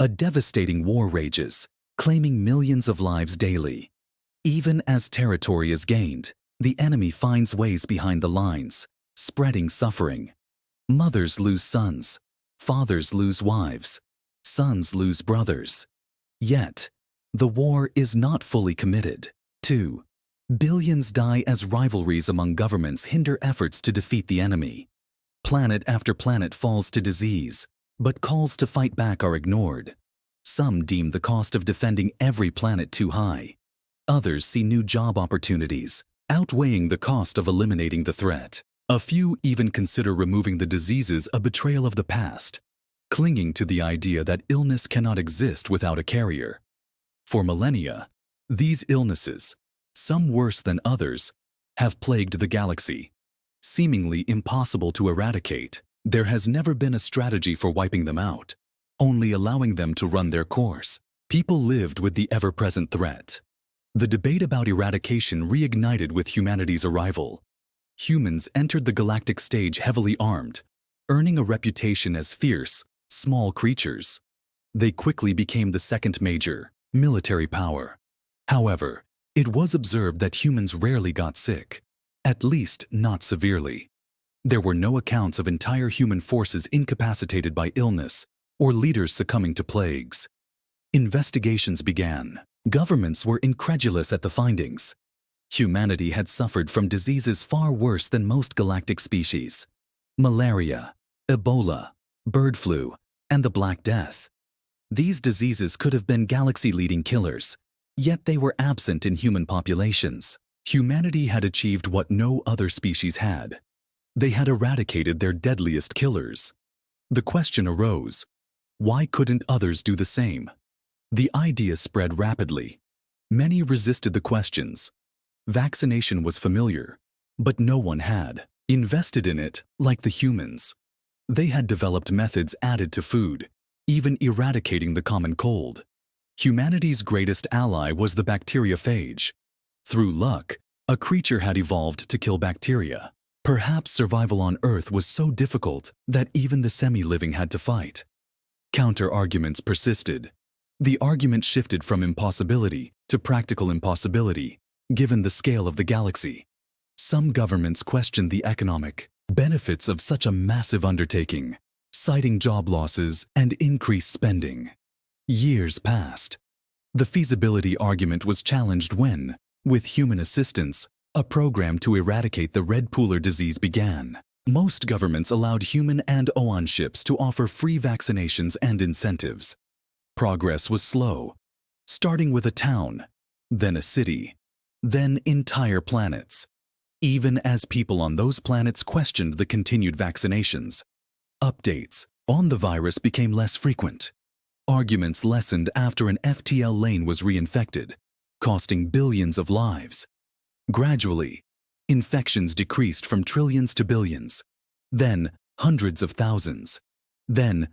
A devastating war rages, claiming millions of lives daily. Even as territory is gained, the enemy finds ways behind the lines, spreading suffering. Mothers lose sons, fathers lose wives, sons lose brothers. Yet, the war is not fully committed. 2. Billions die as rivalries among governments hinder efforts to defeat the enemy. Planet after planet falls to disease, but calls to fight back are ignored. Some deem the cost of defending every planet too high. Others see new job opportunities, outweighing the cost of eliminating the threat. A few even consider removing the diseases a betrayal of the past, clinging to the idea that illness cannot exist without a carrier. For millennia, these illnesses, some worse than others, have plagued the galaxy. Seemingly impossible to eradicate, there has never been a strategy for wiping them out, only allowing them to run their course. People lived with the ever-present threat. The debate about eradication reignited with humanity's arrival. Humans entered the galactic stage heavily armed, earning a reputation as fierce, small creatures. They quickly became the second major, military power. However, it was observed that humans rarely got sick, at least not severely. There were no accounts of entire human forces incapacitated by illness or leaders succumbing to plagues. Investigations began. Governments were incredulous at the findings. Humanity had suffered from diseases far worse than most galactic species: malaria, Ebola, bird flu, and the Black Death. These diseases could have been galaxy-leading killers, yet they were absent in human populations. Humanity had achieved what no other species had. They had eradicated their deadliest killers. The question arose, why couldn't others do the same? The idea spread rapidly. Many resisted the questions. Vaccination was familiar, but no one had invested in it like the humans. They had developed methods added to food, even eradicating the common cold. Humanity's greatest ally was the bacteriophage. Through luck, a creature had evolved to kill bacteria. Perhaps survival on Earth was so difficult that even the semi-living had to fight. Counter-arguments persisted. The argument shifted from impossibility to practical impossibility, given the scale of the galaxy. Some governments questioned the economic benefits of such a massive undertaking, citing job losses and increased spending. Years passed. The feasibility argument was challenged when, with human assistance, a program to eradicate the red pooler disease began. Most governments allowed human and OAN ships to offer free vaccinations and incentives. Progress was slow, starting with a town, then a city, then entire planets. Even as people on those planets questioned the continued vaccinations, updates on the virus became less frequent. Arguments lessened after an FTL lane was reinfected, costing billions of lives. Gradually, infections decreased from trillions to billions, then hundreds of thousands, then